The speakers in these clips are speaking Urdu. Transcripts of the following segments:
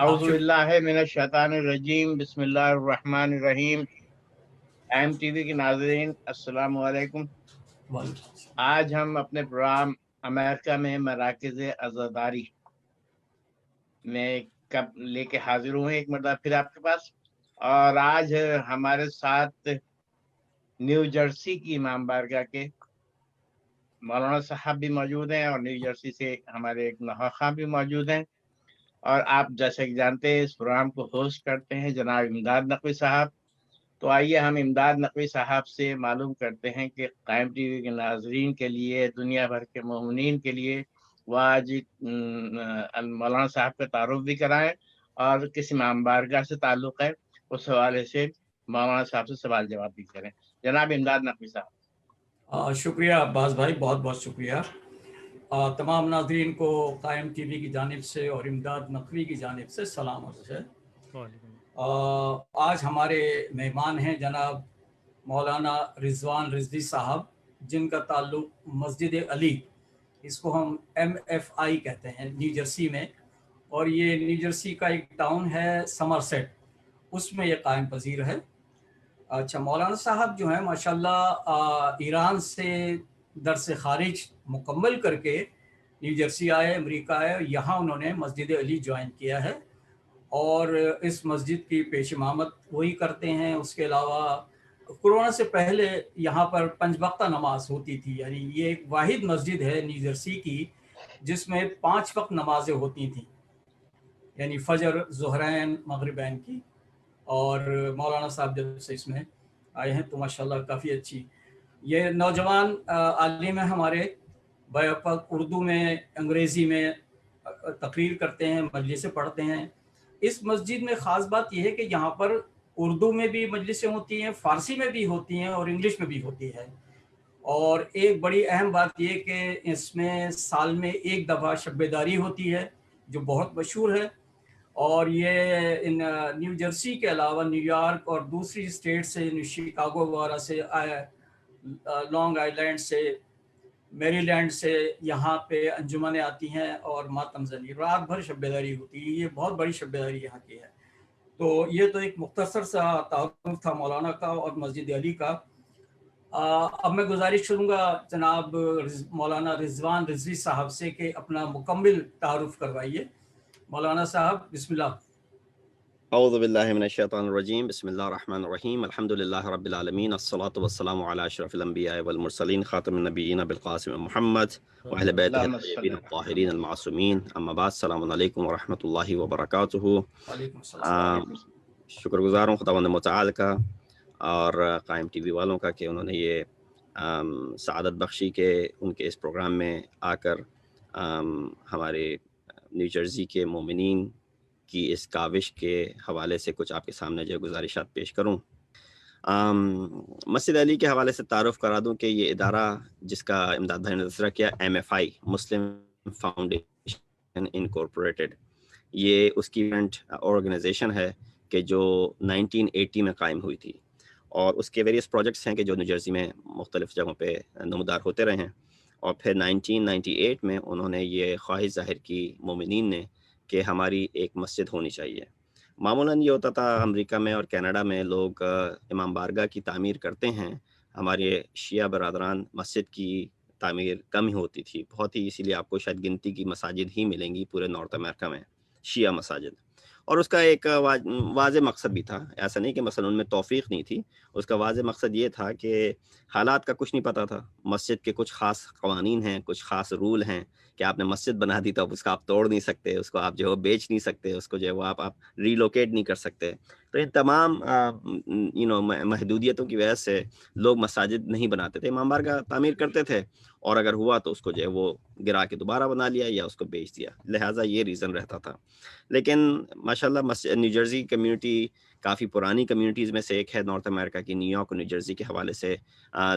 اعوذ شکریہ. باللہ من الشیطان الرجیم، بسم اللہ الرحمن الرحیم. ایم ٹی وی کے ناظرین السلام علیکم. وعلیکم السلام. آج ہم اپنے پروگرام امریکہ میں مراکز عزاداری میں کب لے کے حاضر ہوئے ایک مرتبہ پھر آپ کے پاس. اور آج ہمارے ساتھ نیو جرسی کی امام بارگاہ کے مولانا صاحب بھی موجود ہیں اور نیو جرسی سے ہمارے ایک نخواں بھی موجود ہیں. اور آپ جیسے کہ جانتے ہیں اس پروگرام کو ہوسٹ کرتے ہیں جناب امداد نقوی صاحب. تو آئیے ہم امداد نقوی صاحب سے معلوم کرتے ہیں کہ قائم ٹی وی کے ناظرین کے لیے، دنیا بھر کے مومنین کے لیے وہ آج مولانا صاحب کا تعارف بھی کرائیں اور کس امام بارگاہ سے تعلق ہے اس حوالے سے مولانا صاحب سے سوال جواب بھی کریں. جناب امداد نقوی صاحب. شکریہ عباس بھائی، بہت بہت شکریہ. تمام ناظرین کو قائم ٹی وی کی جانب سے اور امداد نقوی کی جانب سے سلام عرض ہے. آج ہمارے مہمان ہیں جناب مولانا رضوان رضوی صاحب، جن کا تعلق مسجد علی، اس کو ہم MFI کہتے ہیں، نیو جرسی میں. اور یہ نیو جرسی کا ایک ٹاؤن ہے سمرسیٹ، اس میں یہ قائم پذیر ہے. اچھا، مولانا صاحب جو ہیں ماشاءاللہ ایران سے درس خارج مکمل کر کے نیو جرسی آئے، امریکہ آئے، یہاں انہوں نے مسجد علی جوائن کیا ہے اور اس مسجد کی پیش امامت وہی کرتے ہیں. اس کے علاوہ کورونا سے پہلے یہاں پر 5 وقتہ نماز ہوتی تھی، یعنی یہ ایک واحد مسجد ہے نیو جرسی کی جس میں 5 وقت نمازیں ہوتی تھیں، یعنی فجر، ظہرین، مغربین کی. اور مولانا صاحب جب سے اس میں آئے ہیں تو ماشاءاللہ کافی اچھی یہ نوجوان عالم ہیں ہمارے، بیک اردو میں، انگریزی میں تقریر کرتے ہیں، مجلسیں پڑھتے ہیں. اس مسجد میں خاص بات یہ ہے کہ یہاں پر اردو میں بھی مجلسیں ہوتی ہیں، فارسی میں بھی ہوتی ہیں اور انگلش میں بھی ہوتی ہے. اور ایک بڑی اہم بات یہ کہ اس میں سال میں ایک دفعہ شب بیداری ہوتی ہے جو بہت مشہور ہے. اور یہ نیو جرسی کے علاوہ نیو یارک اور دوسری اسٹیٹ سے، شکاگو وغیرہ سے، لانگ آئی لینڈ سے، میری لینڈ سے یہاں پہ انجمنیں آتی ہیں اور ماتم زنی رات بھر شب بیداری ہوتی ہے. یہ بہت بڑی شب بیداری یہاں کی ہے. تو یہ تو ایک مختصر سا تعارف تھا مولانا کا اور مسجد علی کا. اب میں گزارش کروں گا جناب مولانا رضوان رضوی صاحب سے کہ اپنا مکمل تعارف کروائیے. مولانا صاحب بسم اللہ. اعوذ باللہ من الشیطان الرجیم، بسم اللہ الرحمن الرحیم، الحمدللہ رب العالمین، الصلاۃ والسلام علی اشرف الانبیاء والمرسلین، خاتم النبیین بالقاسم محمد وأہل بیتہ الطیبین الطاہرین المعصومین، اما بعد، السلام علیکم ورحمۃ اللہ وبرکاتہ. وعلیکم السلام. شکر گزار ہوں خداوند متعال کا اور قائم ٹی وی والوں کا کہ انہوں نے یہ سعادت بخشی کہ ان کے اس پروگرام میں آ کر ہمارے نیو جرسی کے مومنین کی اس کاوش کے حوالے سے کچھ آپ کے سامنے جو گزارشات پیش کروں. مسجد علی کے حوالے سے تعارف کرا دوں کہ یہ ادارہ جس کا امداد بھائی نے تذکرہ کیا، MFI مسلم فاؤنڈیشن انکارپوریٹڈ، یہ اس کی ایونٹ آرگنائزیشن ہے کہ جو 1980 میں قائم ہوئی تھی. اور اس کے ویریس پروجیکٹس ہیں کہ جو نیو جرسی میں مختلف جگہوں پہ نمودار ہوتے رہے ہیں. اور پھر 1998 میں انہوں نے یہ خواہش ظاہر کی مومنین نے کہ ہماری ایک مسجد ہونی چاہیے. معمولاً یہ ہوتا تھا امریکہ میں اور کینیڈا میں، لوگ امام بارگاہ کی تعمیر کرتے ہیں، ہمارے شیعہ برادران مسجد کی تعمیر کم ہی ہوتی تھی بہت ہی، اسی لیے آپ کو شاید گنتی کی مساجد ہی ملیں گی پورے نارتھ امریکہ میں، شیعہ مساجد. اور اس کا ایک واضح مقصد بھی تھا، ایسا نہیں کہ مثلا ان میں توفیق نہیں تھی، اس کا واضح مقصد یہ تھا کہ حالات کا کچھ نہیں پتہ تھا، مسجد کے کچھ خاص قوانین ہیں، کچھ خاص رول ہیں کہ آپ نے مسجد بنا دی تو اب اس کا آپ توڑ نہیں سکتے، اس کو آپ جو ہے بیچ نہیں سکتے، اس کو جو ہے وہ آپ ریلوکیٹ نہیں کر سکتے. تو ان تمام محدودیتوں کی وجہ سے لوگ مساجد نہیں بناتے تھے، امام بارگاہ تعمیر کرتے تھے اور اگر ہوا تو اس کو جو ہے وہ گرا کے دوبارہ بنا لیا یا اس کو بیچ دیا، لہٰذا یہ ریزن رہتا تھا. لیکن ماشاءاللہ نیو جرسی کمیونٹی کافی پرانی کمیونٹیز میں سے ایک ہے نارتھ امریکہ کی. نیو یارک اور نیو جرسی کے حوالے سے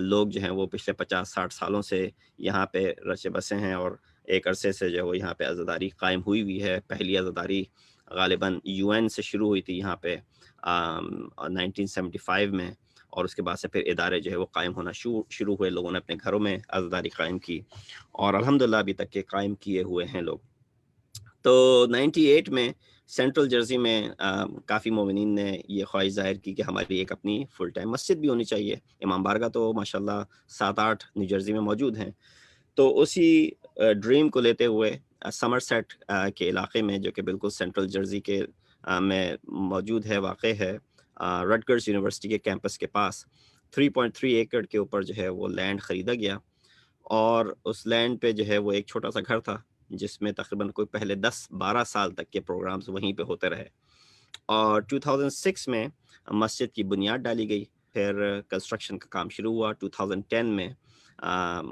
لوگ جو ہیں وہ پچھلے 50-60 سالوں سے یہاں پہ رچے بسے ہیں اور ایک عرصے سے جو ہے وہ یہاں پہ عزاداری قائم ہوئی ہے. پہلی عزاداری غالباً UN سے شروع ہوئی تھی یہاں پہ 1975 میں، اور اس کے بعد سے پھر ادارے جو ہے وہ قائم ہونا شروع ہوئے، لوگوں نے اپنے گھروں میں عزاداری قائم کی اور الحمدللہ ابھی تک کے قائم کیے ہوئے ہیں لوگ. تو 98 میں سینٹرل جرسی میں کافی مومنین نے یہ خواہش ظاہر کی کہ ہماری ایک اپنی فل ٹائم مسجد بھی ہونی چاہیے. امام بارگاہ تو ماشاءاللہ 7-8 نیو جرسی میں موجود ہیں. تو اسی ڈریم کو لیتے ہوئے سمر سیٹ کے علاقے میں جو کہ بالکل سینٹرل جرسی کے میں موجود ہے، واقع ہے، رٹگرز یونیورسٹی کے کیمپس کے پاس 3.3 ایکڑ کے اوپر جو ہے وہ لینڈ خریدا گیا. اور اس لینڈ پہ جو ہے وہ ایک چھوٹا سا گھر تھا جس میں تقریباً کوئی پہلے 10-12 سال تک کے پروگرامز وہیں پہ ہوتے رہے. اور 2006 میں مسجد کی بنیاد ڈالی گئی، پھر کنسٹرکشن کا کام شروع ہوا. 2010 میں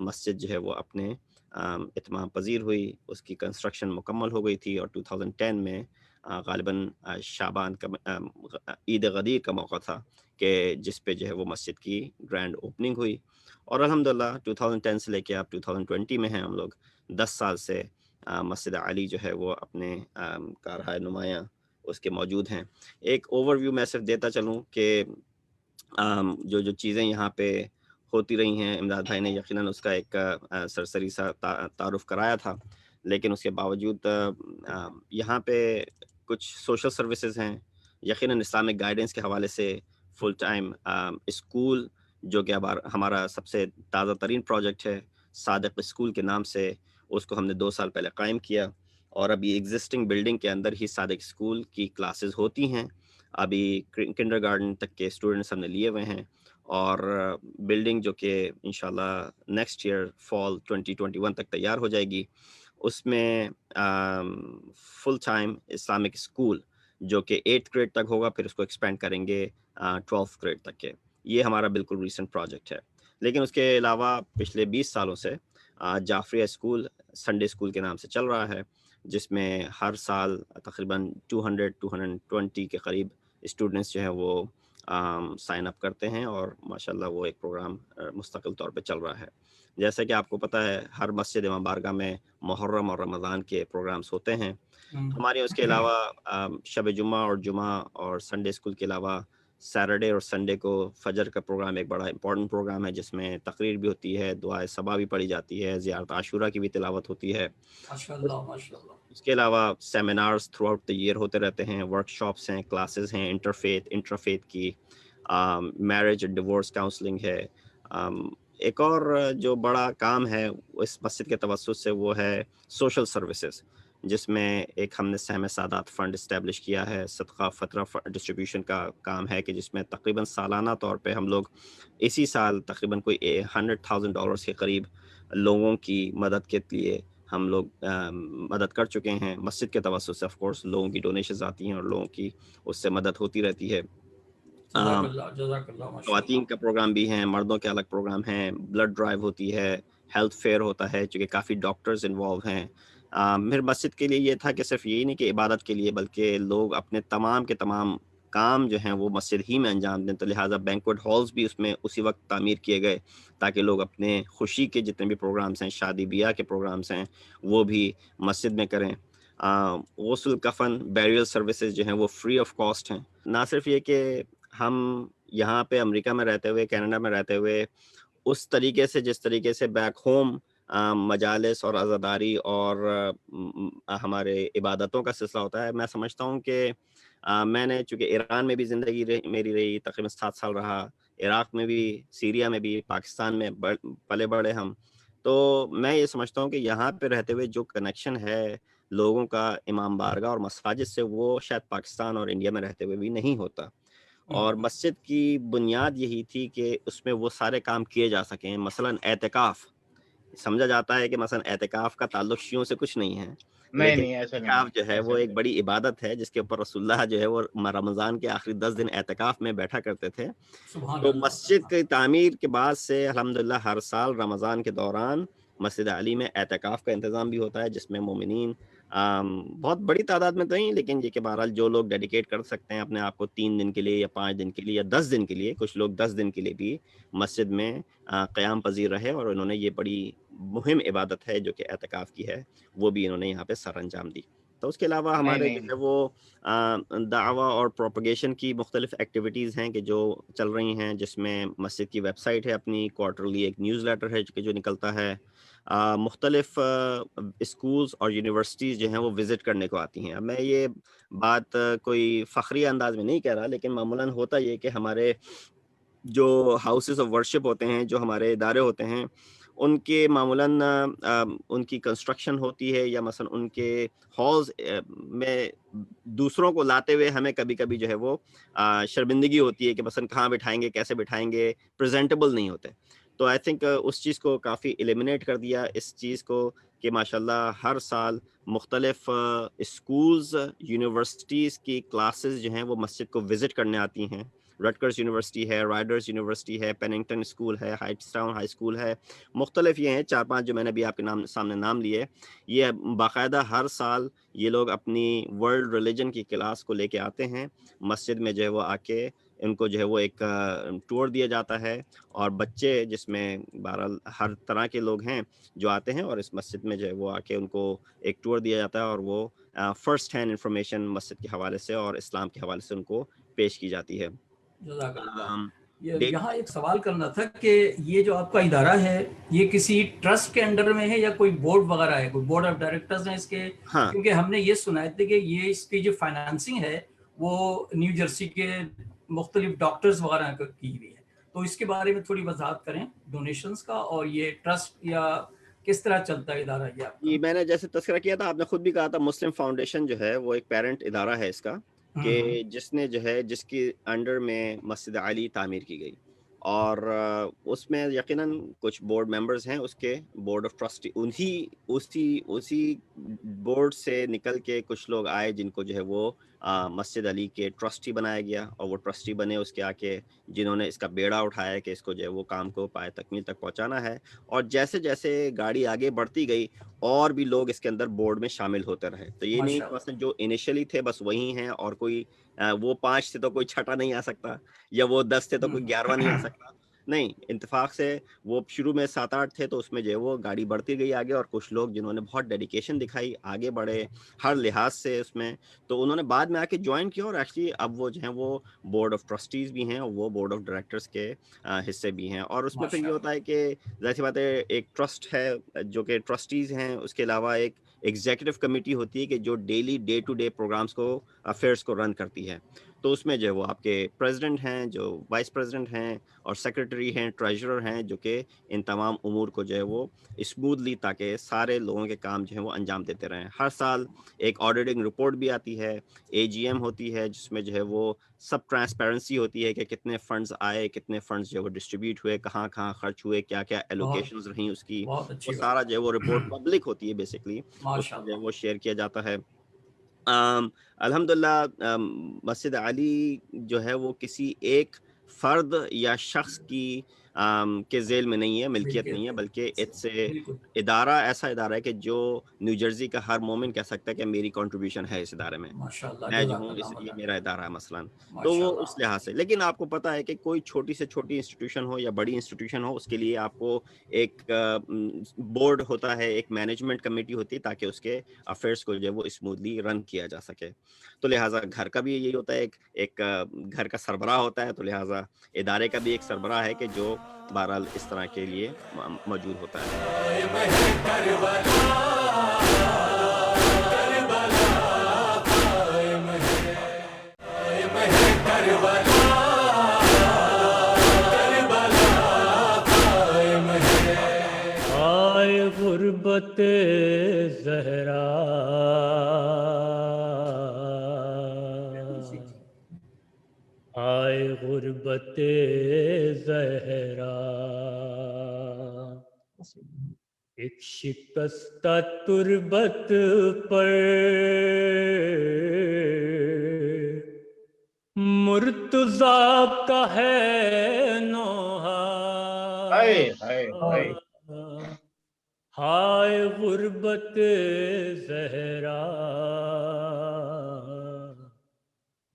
مسجد جو ہے وہ اپنے اتمام پذیر ہوئی، اس کی کنسٹرکشن مکمل ہو گئی تھی. اور 2010 میں غالباً شعبان کا عید غدیر کا موقع تھا کہ جس پہ جو ہے وہ مسجد کی گرینڈ اوپننگ ہوئی. اور الحمدللہ 2010 سے لے کے اب 2020 میں ہیں ہم لوگ. 10 سال سے مسجد علی جو ہے وہ اپنے کارہائے نمایاں اس کے موجود ہیں. ایک اوور ویو میں صرف دیتا چلوں کہ جو چیزیں یہاں پہ ہوتی رہی ہیں، امداد بھائی نے یقیناً اس کا ایک سرسری سا تعارف کرایا تھا، لیکن اس کے باوجود یہاں پہ کچھ سوشل سروسز ہیں. یقیناً اسلامک گائیڈنس کے حوالے سے فل ٹائم اسکول جو کہ ہمارا سب سے تازہ ترین پروجیکٹ ہے، صادق اسکول کے نام سے، اس کو ہم نے 2 سال پہلے قائم کیا. اور ابھی ایگزسٹنگ بلڈنگ کے اندر ہی صادق اسکول کی کلاسز ہوتی ہیں. ابھی کنڈر گارڈن تک کے اسٹوڈنٹس ہم نے لیے ہوئے ہیں. اور بلڈنگ جو کہ انشاءاللہ نیکسٹ ایئر فال 2021 تک تیار ہو جائے گی، اس میں فل ٹائم اسلامک اسکول جو کہ 8th گریڈ تک ہوگا، پھر اس کو ایکسپینڈ کریں گے 12th گریڈ تک کے. یہ ہمارا بالکل ریسنٹ پروجیکٹ ہے. لیکن اس کے علاوہ پچھلے 20 سالوں سے جعفریہ اسکول سنڈے اسکول کے نام سے چل رہا ہے، جس میں ہر سال تقریباً 220 کے قریب اسٹوڈنٹس جو ہیں وہ سائن اپ کرتے ہیں. اور ماشاءاللہ وہ ایک پروگرام مستقل طور پہ چل رہا ہے. جیسا کہ آپ کو پتہ ہے ہر مسجد امام بارگاہ میں محرم اور رمضان کے پروگرامز ہوتے ہیں. ہمارے اس کے علاوہ شب جمعہ اور جمعہ اور سنڈے اسکول کے علاوہ سیٹرڈے اور سنڈے کو فجر کا پروگرام ایک بڑا امپورٹنٹ پروگرام ہے، جس میں تقریر بھی ہوتی ہے، دعائے صبا بھی پڑھی جاتی ہے، زیارت عاشورہ کی بھی تلاوت ہوتی ہے. ماشاءاللہ. اس کے علاوہ seminars throughout the year ہوتے رہتے ہیں، ورک شاپس ہیں، کلاسز ہیں، انٹرفیتھ کی، میرج اور ڈیورس کاؤنسلنگ ہے. ایک اور جو بڑا کام ہے اس مسجد کے توسط سے وہ ہے سوشل سروسز، جس میں ایک ہم نے سہم سعادت فنڈ اسٹیبلش کیا ہے. صدقہ فطرہ ڈسٹریبیوشن کا کام ہے کہ جس میں تقریباً سالانہ طور پہ ہم لوگ اسی سال تقریباً کوئی $100,000 کے قریب لوگوں کی مدد کے لیے ہم لوگ مدد کر چکے ہیں. مسجد کے توسط سے آف کورس لوگوں کی ڈونیشنز آتی ہیں اور لوگوں کی اس سے مدد ہوتی رہتی ہے. جزاک اللہ. خواتین کا پروگرام بھی ہیں، مردوں کے الگ پروگرام ہیں، بلڈ ڈرائیو ہوتی ہے، ہیلتھ فیئر ہوتا ہے، چونکہ کافی ڈاکٹرز انوالو ہیں. پھر مسجد کے لیے یہ تھا کہ صرف یہی نہیں کہ عبادت کے لیے، بلکہ لوگ اپنے تمام کے تمام کام جو ہیں وہ مسجد ہی میں انجام دیں. تو لہٰذا بینکویٹ ہالز بھی اس میں اسی وقت تعمیر کیے گئے تاکہ لوگ اپنے خوشی کے جتنے بھی پروگرامز ہیں، شادی بیاہ کے پروگرامز ہیں، وہ بھی مسجد میں کریں. غسل کفن بیریل سروسز جو ہیں وہ فری آف کاسٹ ہیں. نہ صرف یہ کہ ہم یہاں پہ امریکہ میں رہتے ہوئے، کینیڈا میں رہتے ہوئے اس طریقے سے جس طریقے سے بیک ہوم مجالس اور عزاداری اور ہمارے عبادتوں کا سلسلہ ہوتا ہے، میں سمجھتا ہوں کہ میں نے چونکہ ایران میں بھی زندگی میری رہی، تقریباً 7 سال رہا، عراق میں بھی، سیریا میں بھی، پاکستان میں پلے بڑے ہم. تو میں یہ سمجھتا ہوں کہ یہاں پہ رہتے ہوئے جو کنیکشن ہے لوگوں کا امام بارگاہ اور مساجد سے، وہ شاید پاکستان اور انڈیا میں رہتے ہوئے بھی نہیں ہوتا. اور مسجد کی بنیاد یہی تھی کہ اس میں وہ سارے کام کیے جا سکیں. مثلاً اعتکاف، سمجھا جاتا ہے کہ مثلاً اعتکاف کا تعلق شیعوں سے کچھ نہیں ہے، لیکن ایسا نہیں اعتکاف جو ہے وہ ایک بڑی عبادت ہے جس کے اوپر رسول اللہ جو ہے وہ رمضان کے آخری 10 دن اعتکاف میں بیٹھا کرتے تھے. تو مسجد کی تعمیر کے بعد سے الحمدللہ ہر سال رمضان کے دوران مسجد علی میں اعتکاف کا انتظام بھی ہوتا ہے، جس میں مومنین بہت بڑی تعداد میں تو نہیں، لیکن یہ کہ بہرحال جو لوگ ڈیڈیکیٹ کر سکتے ہیں اپنے آپ کو 3 دن کے لیے یا 5 دن کے لیے یا 10 دن کے لیے، کچھ لوگ 10 دن کے لیے بھی مسجد میں قیام پذیر رہے، اور انہوں نے یہ بڑی مہم عبادت ہے جو کہ اعتکاف کی ہے، وہ بھی انہوں نے یہاں پہ سر انجام دی. تو اس کے علاوہ ہمارے جو ہے وہ دعویٰ اور پروپیگیشن کی مختلف ایکٹیویٹیز ہیں کہ جو چل رہی ہیں، جس میں مسجد کی ویب سائٹ ہے اپنی، کوارٹرلی ایک نیوز لیٹر ہے جو نکلتا ہے، مختلف اسکولز اور یونیورسٹیز جو ہیں وہ وزٹ کرنے کو آتی ہیں. اب میں یہ بات کوئی فخری انداز میں نہیں کہہ رہا، لیکن معمولاً ہوتا یہ کہ ہمارے جو ہاؤسز آف ورشپ ہوتے ہیں، جو ہمارے ادارے ہوتے ہیں، ان کے معمولاً ان کی کنسٹرکشن ہوتی ہے، یا مثلا ان کے ہالز میں دوسروں کو لاتے ہوئے ہمیں کبھی کبھی جو ہے وہ شرمندگی ہوتی ہے کہ مثلا کہاں بٹھائیں گے، کیسے بٹھائیں گے، پریزنٹیبل نہیں ہوتے. تو آئی تھنک اس چیز کو کافی ایلیمینیٹ کر دیا اس چیز کو کہ ماشاءاللہ ہر سال مختلف اسکولز، یونیورسٹیز کی کلاسز جو ہیں وہ مسجد کو وزٹ کرنے آتی ہیں. رٹکرز یونیورسٹی ہے، رائڈرز یونیورسٹی ہے، پیننگٹن اسکول ہے، ہائٹس ٹاؤن ہائی اسکول ہے، مختلف یہ ہیں 4-5 جو میں نے بھی آپ کے سامنے نام لیے. یہ باقاعدہ ہر سال یہ لوگ اپنی ورلڈ ریلیجن کی کلاس کو لے کے آتے ہیں مسجد میں، جو ہے وہ آ کے ان کو جو ہے وہ ایک ٹور دیا جاتا ہے. اور بچے، جس میں بہرحال ہر طرح کے لوگ ہیں جو آتے ہیں، اور اس مسجد میں جو ہے وہ آ کے ان کو ایک ٹور دیا جاتا ہے، اور وہ فرسٹ ہینڈ انفارمیشن مسجد کے حوالے سے اور اسلام کے حوالے سے ان کو پیش کی جاتی ہے. جزاک اللہ. یہاں ایک سوال کرنا تھا کہ یہ جو آپ کا ادارہ ہے، یہ کسی ٹرسٹ کے انڈر میں ہے یا کوئی بورڈ وغیرہ ہے، کوئی بورڈ آف ڈائریکٹرز ہیں اس کے؟ ہاں، کیونکہ ہم نے یہ سنا ہے کہ یہ اس کی جو فائنانسنگ ہے وہ نیو جرسی کے مختلف ڈاکٹرز وغیرہ کی ہوئی ہے، تو اس کے بارے میں تھوڑی وضاحت کریں ڈونیشنز کا، اور یہ ٹرسٹ یا کس طرح چلتا ہے ادارہ یہ آپ کا؟ میں نے جیسے تذکرہ کیا تھا، آپ نے خود بھی کہا تھا، مسلم فاؤنڈیشن جو ہے وہ ایک پیرنٹ ادارہ ہے اس کا، کہ جس نے جو ہے جس کی انڈر میں مسجد علی تعمیر کی گئی، اور اس میں یقیناً کچھ بورڈ ممبرز ہیں اس کے، بورڈ آف ٹرسٹی، اسی بورڈ سے نکل کے کچھ لوگ آئے جن کو جو ہے وہ مسجد علی کے ٹرسٹی بنایا گیا، اور وہ ٹرسٹی بنے اس کے آ کے، جنہوں نے اس کا بیڑا اٹھایا کہ اس کو جو ہے وہ کام کو پائے تکمیل تک پہنچانا ہے. اور جیسے جیسے گاڑی آگے بڑھتی گئی اور بھی لوگ اس کے اندر بورڈ میں شامل ہوتے رہے. تو یہ نہیں کہ مثلا جو انیشلی تھے بس وہی ہیں، اور کوئی وہ 5 سے تو کوئی 6 نہیں آ سکتا، یا وہ 10 سے تو کوئی 11 نہیں آ سکتا. نہیں، اتفاق سے وہ شروع میں 7-8 تھے، تو اس میں جو ہے وہ گاڑی بڑھتی گئی آگے، اور کچھ لوگ جنہوں نے بہت ڈیڈیکیشن دکھائی، آگے بڑھے ہر لحاظ سے اس میں، تو انہوں نے بعد میں آ کے جوائن کیا، اور ایکچولی اب وہ جو ہیں وہ بورڈ آف ٹرسٹیز بھی ہیں، اور وہ بورڈ آف ڈائریکٹرز کے حصے بھی ہیں. اور اس میں پھر یہ ہوتا ہے کہ ظاہر سی بات ہے، ایک ٹرسٹ ہے جو کہ ٹرسٹیز ہیں، اس کے علاوہ ایک ایگزیکٹو کمیٹی ہوتی ہے کہ جو daily day to day programmes کو، افیئرس کو رن کرتی ہے. تو اس میں جو ہے وہ آپ کے پریزیڈنٹ ہیں، جو وائس پریزیڈنٹ ہیں، اور سیکرٹری ہیں، ٹریجرر ہیں، جو کہ ان تمام امور کو جو ہے وہ اسموتھلی، تاکہ سارے لوگوں کے کام جو ہیں وہ انجام دیتے رہیں. ہر سال ایک آڈیٹنگ رپورٹ بھی آتی ہے، AGM ہوتی ہے، جس میں جو ہے وہ سب ٹرانسپیرنسی ہوتی ہے کہ کتنے فنڈز آئے، کتنے فنڈز جو ہے وہ ڈسٹریبیوٹ ہوئے، کہاں کہاں خرچ ہوئے، کیا کیا ایلوکیشنز رہیں اس کی، وہ سارا جو ہے وہ رپورٹ پبلک ہوتی ہے بیسکلی، اس کو جو ہے وہ شیئر کیا جاتا ہے. الحمدللہ مسجد علی جو ہے وہ کسی ایک فرد یا شخص کی کے ذیل میں نہیں ہے، ملکیت نہیں ہے، بلکہ اٹس ادارہ، ایسا ادارہ ہے کہ جو نیو جرسی کا ہر مومن کہہ سکتا ہے کہ میری کنٹریبیوشن ہے اس ادارے میں، میں جو ہوں یہ میرا ادارہ ہے مثلا. تو وہ اس لحاظ سے، لیکن آپ کو پتہ ہے کہ کوئی چھوٹی سے چھوٹی انسٹیٹیوشن ہو یا بڑی انسٹیٹیوشن ہو، اس کے لیے آپ کو ایک بورڈ ہوتا ہے، ایک مینجمنٹ کمیٹی ہوتی ہے، تاکہ اس کے افیئرس کو جو ہے وہ اسموتھلی رن کیا جا سکے. تو لہٰذا گھر کا بھی یہی ہوتا ہے، ایک گھر کا سربراہ ہوتا ہے، تو لہٰذا ادارے کا بھی ایک سربراہ ہے کہ جو بہرحال اس طرح کے لیے موجود ہوتا ہے. غربت زہرا آئے، غربت زہرا، ایک شکستہ تربت پر مرتضیٰ کا ہے نوحہ. ہائے غربت زہرا،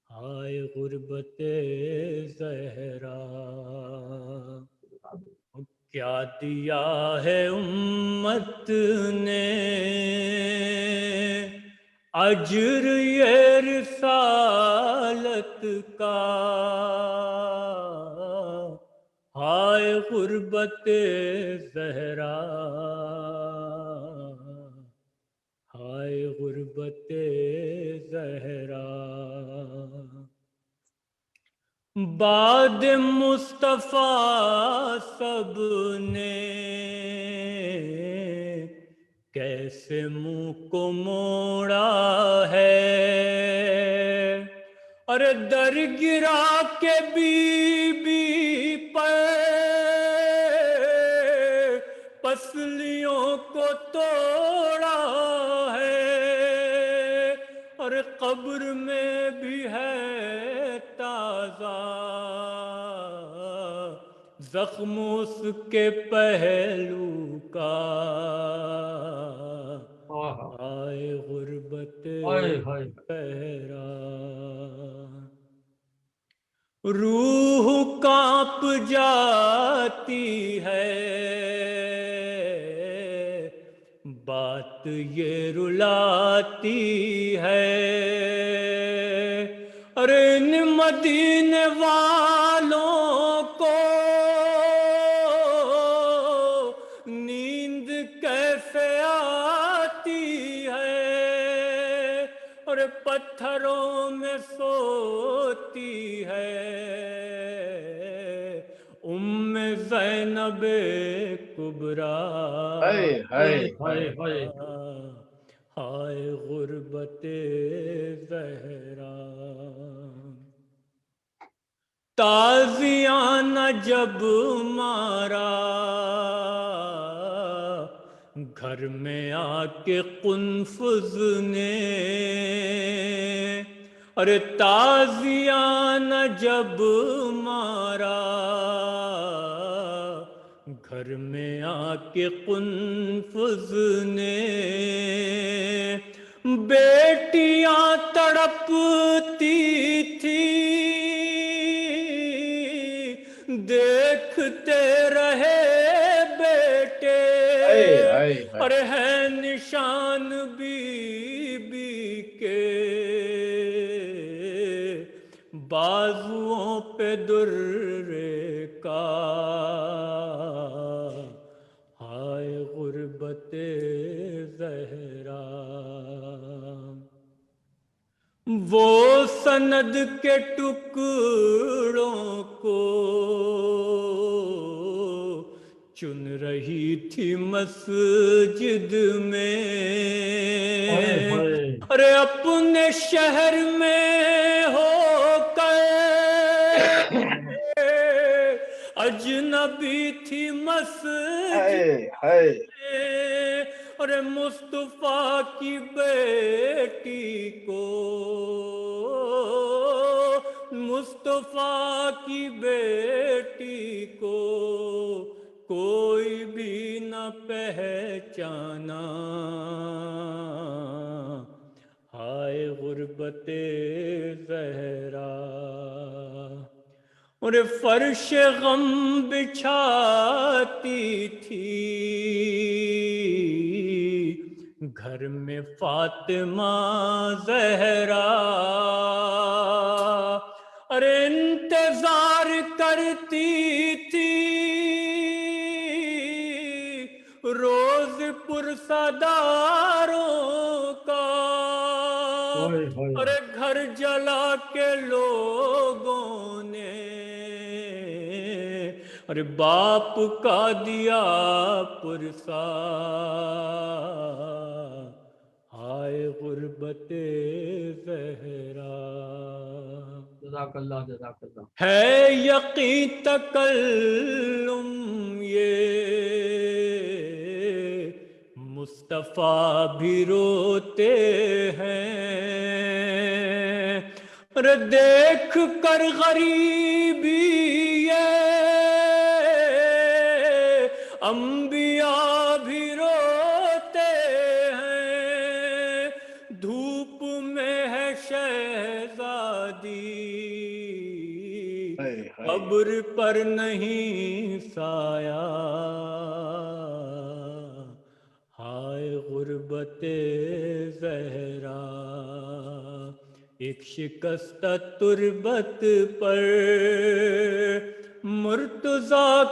ہائے غربت زہرا، کیا دیا ہے امت نے اجر یہ رسالت کا. ہائے غربت زہرا، ہائے غربت زہرا، بعد مصطفیٰ سب نے کیسے منہ کو موڑا ہے، اور در گرا کے بی بی پر پسلیوں کو توڑا ہے، اور قبر میں بھی ہے تازہ زخم اس کے پہلو کا، آئے غربت پہرا، روح کانپ جاتی ہے، بات یہ رلاتی ہے، اور ان مدینے والوں کو نیند کیسے آتی ہے، اور پتھروں میں سوتی ہے ام زینب کبریٰ، ہائے غربت زہرا، تازیانہ جب مارا گھر میں آ کے قنفذ نے، ارے تازیانہ جب مارا گھر میں آ کے قنفذ نے، بیٹیاں تڑپتی تھی دیکھتے رہے بیٹے، اور ہے نشان بی بی کے بازوؤں پہ درے کا، ہائے غربت زہرا، وہ سند کے ٹکڑوں کو چن رہی تھی مسجد میں، ارے اپنے شہر میں ہو کر اجنبی تھی مسجد میں، اور مصطفیٰ کی بیٹی کو، مصطفیٰ کی بیٹی کو کوئی بھی نہ پہچانا، ہائے غربت زہرا، اور فرش غم بچھاتی تھی گھر میں فاطمہ زہرا، اور انتظار کرتی تھی روز پرسداروں کا، اور گھر جلا کے لوگوں نے اور باپ کا دیا پرسا، ہائے غربت زہرا، جزاک اللہ جزاک اللہ، ہے یقین تکلم یہ مصطفیٰ بھی روتے ہیں، اور دیکھ کر غریبی یہ انبیاء بھی روتے ہیں، دھوپ میں ہے شہزادی قبر پر نہیں سایہ، ہائے غربت زہرا، ایک شکستہ تربت پر مرتضیٰ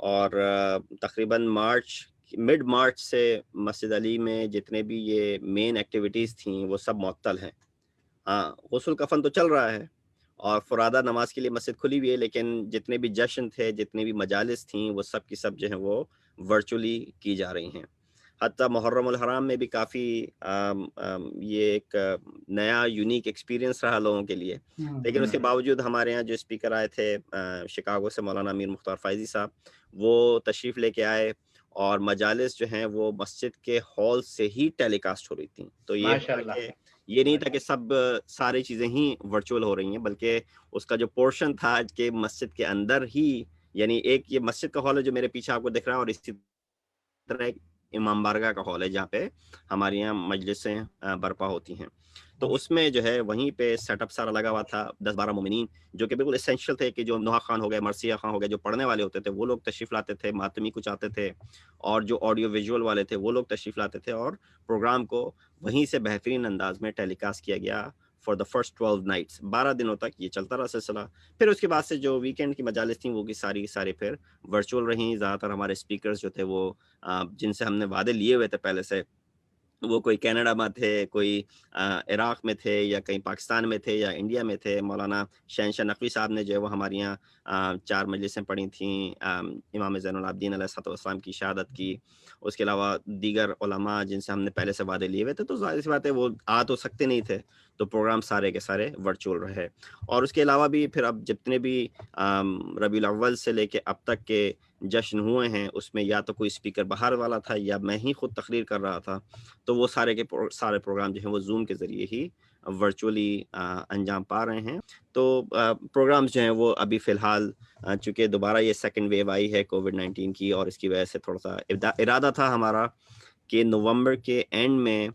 اور تقریباً مڈ مارچ سے مسجد علی میں جتنے بھی یہ مین ایکٹیویٹیز تھیں وہ سب معطل ہیں. ہاں غسل کفن تو چل رہا ہے اور فرادہ نماز کے لیے مسجد کھلی ہوئی ہے، لیکن جتنے بھی جشن تھے، جتنے بھی مجالس تھیں، وہ سب کی سب جو ہیں وہ ورچولی کی جا رہی ہیں. حتیٰ محرم الحرام میں بھی کافی یہ ایک نیا یونیک ایکسپیرینس رہا لوگوں کے لیے. لیکن اس کے باوجود ہمارے یہاں جو اسپیکر آئے تھے شکاگو سے، مولانا امیر مختار فائزی صاحب، وہ تشریف لے کے آئے اور مجالس جو ہیں وہ مسجد کے ہال سے ہی ٹیلی کاسٹ ہو رہی تھیں. تو یہ یہ نہیں تھا کہ ساری چیزیں ہی ورچوئل ہو رہی ہیں، بلکہ اس کا جو پورشن تھا کہ مسجد کے اندر ہی، یعنی ایک یہ مسجد کا ہال ہے جو میرے پیچھے آپ کو دکھ رہا ہے، اور اسی طرح ایک امام بارگاہ کا ہال ہے جہاں پہ ہمارے یہاں مجلسیں برپا ہوتی ہیں. تو اس میں جو ہے وہیں پہ سیٹ اپ سارا لگا ہوا تھا. 10-12 مومنین جو کہ بالکل اسینشیل تھے، کہ جو نوحہ خان ہو گئے، مرثیہ خان ہو گئے، جو پڑھنے والے ہوتے تھے وہ لوگ تشریف لاتے تھے، ماتمی کچھ آتے تھے، اور جو آڈیو ویژول والے تھے وہ لوگ تشریف لاتے تھے، اور پروگرام کو وہیں سے بہترین انداز میں ٹیلی کاسٹ کیا گیا فار دا فرسٹ 12 نائٹس. 12 دنوں تک یہ چلتا رہا سلسلہ. پھر اس کے بعد سے جو ویکینڈ کی مجالس تھیں وہ کی ساری پھر ورچوئل رہیں. زیادہ تر ہمارے اسپیکرز جو تھے وہ جن سے ہم نے وعدے لیے ہوئے تھے پہلے سے، وہ کوئی کینیڈا میں تھے، کوئی عراق میں تھے، یا کہیں پاکستان میں تھے، یا انڈیا میں تھے. مولانا شہنشاہ نقوی صاحب نے جو ہے وہ ہمارے یہاں 4 مجلسیں پڑھی تھیں، امام زین العابدین علیہ السلام کی شہادت کی. اس کے علاوہ دیگر علماء جن سے ہم نے پہلے سے وعدے لیے ہوئے تھے، تو ظاہر سی بات ہے وہ آ تو سکتے نہیں تھے، تو پروگرام سارے کے سارے ورچوئل رہے. اور اس کے علاوہ بھی پھر اب جتنے بھی ربیع الاول سے لے کے اب تک کے جشن ہوئے ہیں، اس میں یا تو کوئی اسپیکر باہر والا تھا یا میں ہی خود تقریر کر رہا تھا. تو وہ سارے پروگرام جو ہیں وہ زوم کے ذریعے ہی ورچولی انجام پا رہے ہیں. تو پروگرامز جو ہیں وہ ابھی فی الحال، چونکہ دوبارہ یہ سیکنڈ ویو آئی ہے کووڈ-19 کی، اور اس کی وجہ سے تھوڑا سا ارادہ تھا ہمارا کہ نومبر کے اینڈ میں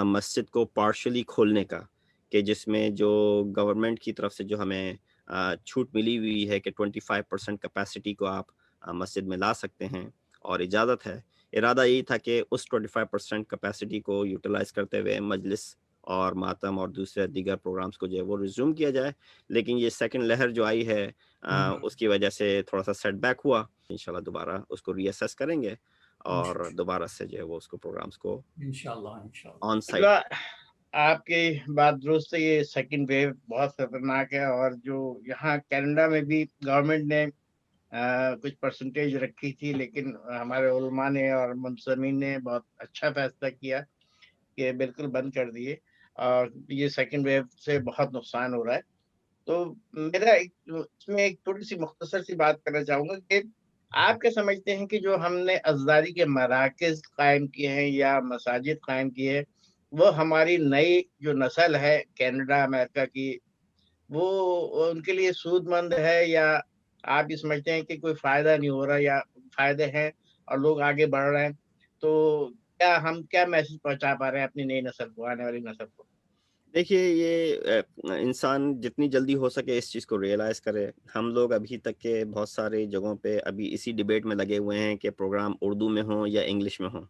مسجد کو پارشلی کھولنے کا، کہ جس میں جو گورنمنٹ کی طرف سے جو ہمیں چھوٹ ملی ہوئی ہے کہ 25% کیپیسٹی کو آپ مسجد میں لا سکتے ہیں اور اجازت ہے. ارادہ یہی تھا کہ اس 25% کیپیسٹی کو یوٹیلائز کرتے ہوئے مجلس اور ماتم اور دوسرے دیگر پروگرامز کو جو ہے وہ ریزیوم کیا جائے. لیکن یہ سیکنڈ لہر جو آئی ہے اس کی وجہ سے تھوڑا سا سیٹ بیک ہوا. انشاءاللہ دوبارہ اس کو ری اسیس کریں گے اور دوبارہ سے جو ہے وہ اس کو پروگرامز کو انشاءاللہ آن سائٹ. آپ کی بات درست ہے، یہ سیکنڈ ویو بہت خطرناک ہے، اور جو یہاں کینیڈا میں بھی گورنمنٹ نے کچھ پرسنٹیج رکھی تھی، لیکن ہمارے علماء نے اور منظمین نے بہت اچھا فیصلہ کیا کہ بالکل بند کر دیے، اور یہ سیکنڈ ویو سے بہت نقصان ہو رہا ہے. تو میرا اس میں ایک تھوڑی سی مختصر سی بات کرنا چاہوں گا کہ آپ کیا سمجھتے ہیں کہ جو ہم نے عزاداری کے مراکز قائم کیے ہیں یا مساجد قائم کیے ہیں، وہ ہماری نئی جو نسل ہے کینیڈا امریکہ کی، وہ ان کے لیے سود مند ہے، یا آپ یہ سمجھتے ہیں کہ کوئی فائدہ نہیں ہو رہا، یا فائدے ہیں اور لوگ آگے بڑھ رہے ہیں؟ تو ہم کیا میسج پہنچا پا رہے ہیں اپنی نئی نسل کو، آنے والی نسل کو؟ دیکھیے یہ انسان جتنی جلدی ہو سکے اس چیز کو ریئلائز کرے. ہم لوگ ابھی تک کے بہت سارے جگہوں پہ ابھی اسی ڈیبیٹ میں لگے ہوئے ہیں کہ پروگرام اردو میں ہوں یا انگلش میں ہوں.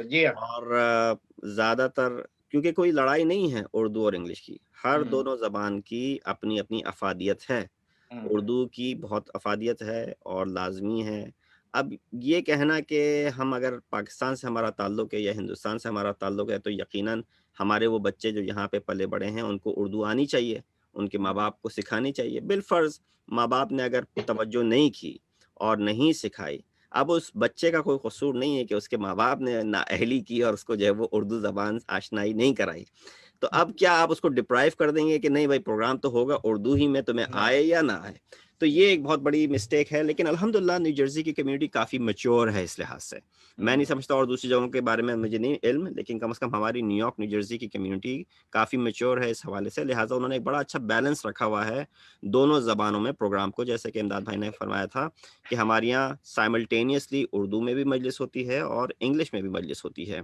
جی اور زیادہ تر کیونکہ کوئی لڑائی نہیں ہے اردو اور انگلش کی، ہر دونوں زبان کی اپنی اپنی افادیت ہے. اردو کی بہت افادیت ہے اور لازمی ہے. اب یہ کہنا کہ ہم اگر پاکستان سے ہمارا تعلق ہے یا ہندوستان سے ہمارا تعلق ہے تو یقیناً ہمارے وہ بچے جو یہاں پہ پلے بڑے ہیں ان کو اردو آنی چاہیے، ان کے ماں باپ کو سکھانی چاہیے. بالفرض ماں باپ نے اگر توجہ نہیں کی اور نہیں سکھائی، اب اس بچے کا کوئی قصور نہیں ہے کہ اس کے ماں باپ نے نااہلی کی اور اس کو جو ہے وہ اردو زبان آشنائی نہیں کرائی. تو اب کیا آپ اس کو ڈپرائیو کر دیں گے کہ نہیں بھائی پروگرام تو ہوگا اردو ہی میں، تمہیں آئے یا نہ آئے؟ تو یہ ایک بہت بڑی مسٹیک ہے. لیکن الحمدللہ نیو جرسی کی کمیونٹی کافی میچور ہے اس لحاظ سے. میں نہیں سمجھتا اور دوسری جگہوں کے بارے میں مجھے نہیں علم، لیکن کم از کم ہماری نیو یارک نیو جرسی کی کمیونٹی کافی میچور ہے اس حوالے سے. لہٰذا انہوں نے ایک بڑا اچھا بیلنس رکھا ہوا ہے دونوں زبانوں میں پروگرام کو. جیسے کہ امداد بھائی نے فرمایا تھا کہ ہمارے یہاں سائملٹینیسلی اردو میں بھی مجلس ہوتی ہے اور انگلش میں بھی مجلس ہوتی ہے.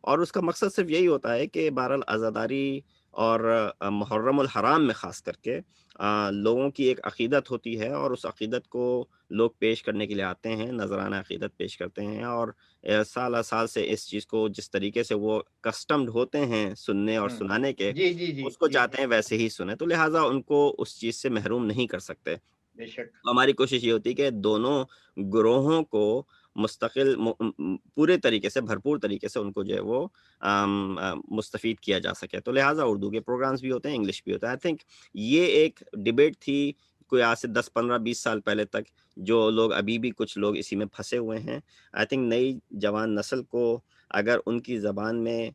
اور اس کا مقصد صرف یہی ہوتا ہے کہ بہرحال عزاداری اور محرم الحرام میں خاص کر کے لوگوں کی ایک عقیدت ہوتی ہے، اور اس عقیدت کو لوگ پیش کرنے کے لیے آتے ہیں، نذرانہ عقیدت پیش کرتے ہیں، اور سالہ سال سے اس چیز کو جس طریقے سے وہ کسٹمڈ ہوتے ہیں سننے اور سنانے کے، جی اس کو چاہتے ہیں ویسے ہی سنیں. تو لہٰذا ان کو اس چیز سے محروم نہیں کر سکتے. بے شک ہماری کوشش یہ ہوتی ہے کہ دونوں گروہوں کو مستقل پورے طریقے سے بھرپور طریقے سے ان کو جو ہے وہ مستفید کیا جا سکے. تو لہٰذا اردو کے پروگرامز بھی ہوتے ہیں, انگلش بھی ہوتا ہے. آئی تھنک یہ ایک ڈبیٹ تھی کوئی آج سے 10 15 20 سال پہلے تک, جو لوگ ابھی بھی کچھ لوگ اسی میں پھنسے ہوئے ہیں. آئی تھنک نئی جوان نسل کو اگر ان کی زبان میں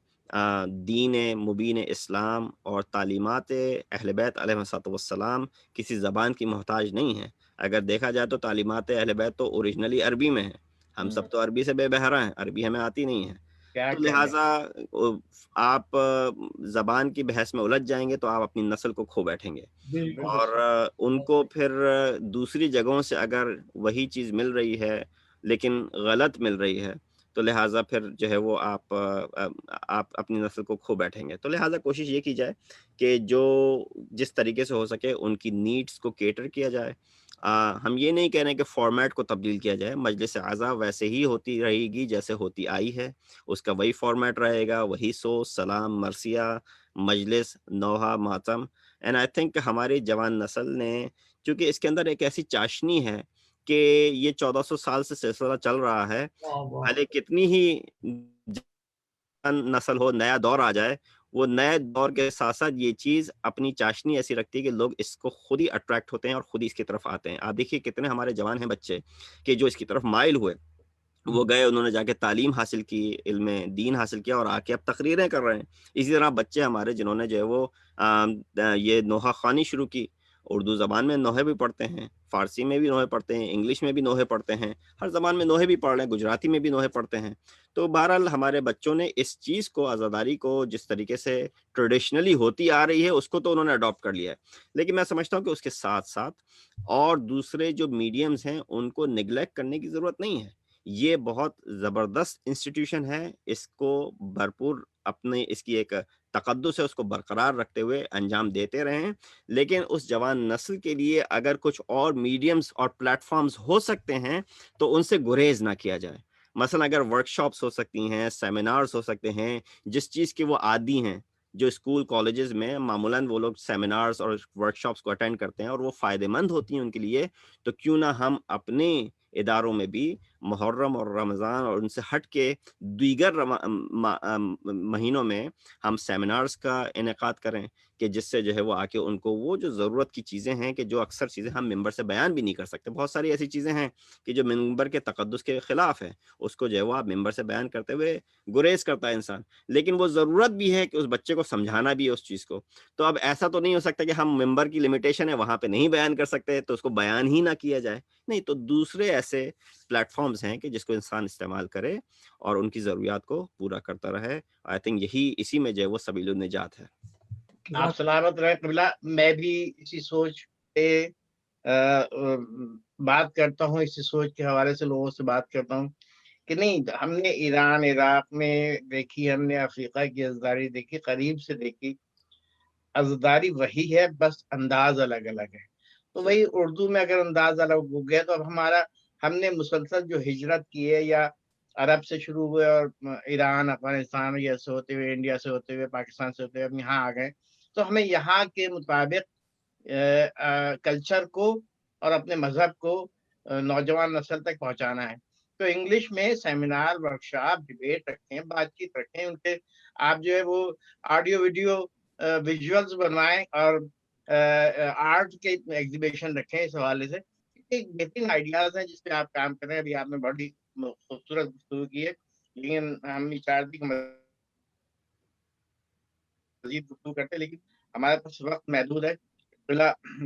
دین مبین اسلام اور تعلیمات اہل بیت علیہ السلام کسی زبان کی محتاج نہیں ہے. اگر دیکھا جائے تو تعلیمات اہل بیت تو اوریجنلی عربی میں ہے, ہم سب تو عربی سے بے بہرا ہیں, عربی ہمیں آتی نہیں ہے. تو لہٰذا آپ زبان کی بحث میں الجھ جائیں گے تو آپ اپنی نسل کو کھو بیٹھیں گے, اور ان کو پھر دوسری جگہوں سے اگر وہی چیز مل رہی ہے لیکن غلط مل رہی ہے تو لہٰذا پھر جو ہے وہ آپ اپنی نسل کو کھو بیٹھیں گے. تو لہٰذا کوشش یہ کی جائے کہ جو جس طریقے سے ہو سکے ان کی نیڈس کو کیٹر کیا جائے. ہم یہ نہیں کہہ رہے کہ فارمیٹ کو تبدیل کیا جائے, مجلس اعضا ویسے ہی ہوتی رہے گی جیسے ہوتی آئی ہے, اس کا وہی فارمیٹ رہے گا, وہی سوچ, سلام, مرثیہ, مجلس, نوحہ, ماتم. اینڈ آئی تھنک ہماری جوان نسل نے, چونکہ اس کے اندر ایک ایسی چاشنی ہے کہ یہ 1400 سال سے سلسلہ چل رہا ہے, بھلے کتنی ہی نسل ہو, نیا دور آ جائے, وہ نئے دور کے ساتھ ساتھ یہ چیز اپنی چاشنی ایسی رکھتی ہے کہ لوگ اس کو خود ہی اٹریکٹ ہوتے ہیں اور خود ہی اس کی طرف آتے ہیں. آپ دیکھیے کتنے ہمارے جوان ہیں بچے کہ جو اس کی طرف مائل ہوئے, وہ گئے, انہوں نے جا کے تعلیم حاصل کی, علم دین حاصل کیا, اور آ کے اب تقریریں کر رہے ہیں. اسی طرح بچے ہمارے جنہوں نے جو ہے وہ یہ نوحہ خوانی شروع کی, اردو زبان میں نوحے بھی پڑھتے ہیں, فارسی میں بھی نوحے پڑھتے ہیں, انگلش میں بھی نوحے پڑھتے ہیں, ہر زبان میں نوحے بھی پڑھ رہے ہیں, گجراتی میں بھی نوحے پڑھتے ہیں. تو بہرحال ہمارے بچوں نے اس چیز کو, عزاداری کو, جس طریقے سے ٹریڈیشنلی ہوتی آ رہی ہے اس کو تو انہوں نے اڈاپٹ کر لیا ہے. لیکن میں سمجھتا ہوں کہ اس کے ساتھ ساتھ اور دوسرے جو میڈیمز ہیں ان کو نگلیکٹ کرنے کی ضرورت نہیں ہے. یہ بہت زبردست انسٹیٹیوشن ہے, اس کو بھرپور اپنے اس کی ایک تقدس ہے, اس کو برقرار رکھتے ہوئے انجام دیتے رہیں. لیکن اس جوان نسل کے لیے اگر کچھ اور میڈیمز اور پلیٹ فارمز ہو سکتے ہیں تو ان سے گریز نہ کیا جائے. مثلا اگر ورک شاپس ہو سکتی ہیں, سیمینارز ہو سکتے ہیں, جس چیز کے وہ عادی ہیں, جو اسکول کالجز میں معمولاً وہ لوگ سیمینارز اور ورک شاپس کو اٹینڈ کرتے ہیں اور وہ فائدہ مند ہوتی ہیں ان کے لیے, تو کیوں نہ ہم اپنے اداروں میں بھی محرم اور رمضان اور ان سے ہٹ کے دیگر مہینوں میں ہم سیمینارز کا انعقاد کریں, کہ جس سے جو ہے وہ آ کے ان کو وہ جو ضرورت کی چیزیں ہیں, کہ جو اکثر چیزیں ہم ممبر سے بیان بھی نہیں کر سکتے, بہت ساری ایسی چیزیں ہیں کہ جو ممبر کے تقدس کے خلاف ہے, اس کو جو ہے وہ آپ ممبر سے بیان کرتے ہوئے گریز کرتا ہے انسان. لیکن وہ ضرورت بھی ہے کہ اس بچے کو سمجھانا بھی ہے اس چیز کو. تو اب ایسا تو نہیں ہو سکتا کہ ہم ممبر کی لمیٹیشن ہے وہاں پہ نہیں بیان کر سکتے تو اس کو بیان ہی نہ کیا جائے. نہیں, تو دوسرے ایسے پلیٹ فارمز ہیں کہ جس کو انسان استعمال کرے اور ان کی ضروریات کو پورا کرتا رہے. آئی تھنک یہی اسی میں جو ہے وہ سبیل النجات ہے. آپ سلامت رہے قبلہ. میں بھی اسی سوچ پہ بات کرتا ہوں, اسی سوچ کے حوالے سے لوگوں سے بات کرتا ہوں کہ نہیں, ہم نے ایران عراق میں دیکھی, ہم نے افریقہ کی عزاداری دیکھی, قریب سے دیکھی. عزاداری وہی ہے, بس انداز الگ الگ ہے. تو وہی اردو میں اگر انداز الگ ہو گیا تو اب ہم نے مسلسل جو ہجرت کی ہے, یا عرب سے شروع ہوئے اور ایران, افغانستان یہ سے ہوتے ہوئے, انڈیا سے ہوتے ہوئے, پاکستان سے ہوتے ہوئے اب یہاں آ گئے, تو ہمیں یہاں کے مطابق کلچر کو اور اپنے مذہب کو نوجوان نسل تک پہنچانا ہے. تو انگلش میں سیمینار, ورکشاپ, ڈبیٹ رکھیں, بات چیت رکھیں, ان کے آپ جو ہے وہ آڈیو ویڈیو ویژولز بنوائیں اور آرٹ کے ایگزیبیشن رکھیں. اس حوالے سے ایک بہترین آئیڈیاز ہیں جس پہ آپ کام کر رہے ہیں. ابھی آپ نے بڑی خوبصورت گفتگو کی ہے, لیکن ہم چاہتے کہ مزید گفتگو کرتے, لیکن ہمارے پاس وقت محدود ہے.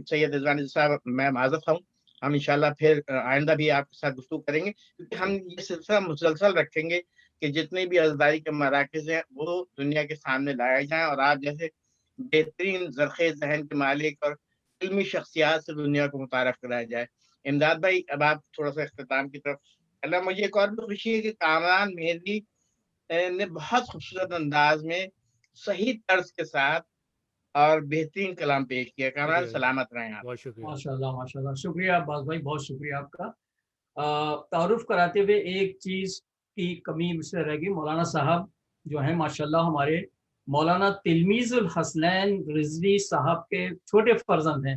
سید رضوان صاحب, میں معذرت ہوں, ہم انشاءاللہ پھر آئندہ بھی آپ کے ساتھ گفتگو کریں گے, کیونکہ ہم یہ سلسلہ مسلسل رکھیں گے کہ جتنے بھی عزاداری کے مراکز ہیں وہ دنیا کے سامنے لائے جائیں, اور آپ جیسے بہترین زرخیز ذہن کے مالک اور علمی شخصیات سے دنیا کو متعارف کرایا جائے. امداد بھائی, اب آپ تھوڑا سا اختتام کی طرف. اللہ, مجھے ایک اور بھی خوشی ہے کہ کامران مہدی نے بہت خوبصورت انداز میں صحیح طرز کے ساتھ اور بہترین کلام پیش کیا. کامران, سلامت رہیں آپ. بہت شکریہ. ماشاءاللہ ماشاءاللہ, شکریہ عباس بھائی, بہت شکریہ آپ کا. تعارف کراتے ہوئے ایک چیز کی کمی مجھ سے رہ گئی. مولانا صاحب جو ہیں ماشاءاللہ ہمارے مولانا تلمیذ الحسنین رضوی صاحب کے چھوٹے فرزند ہیں,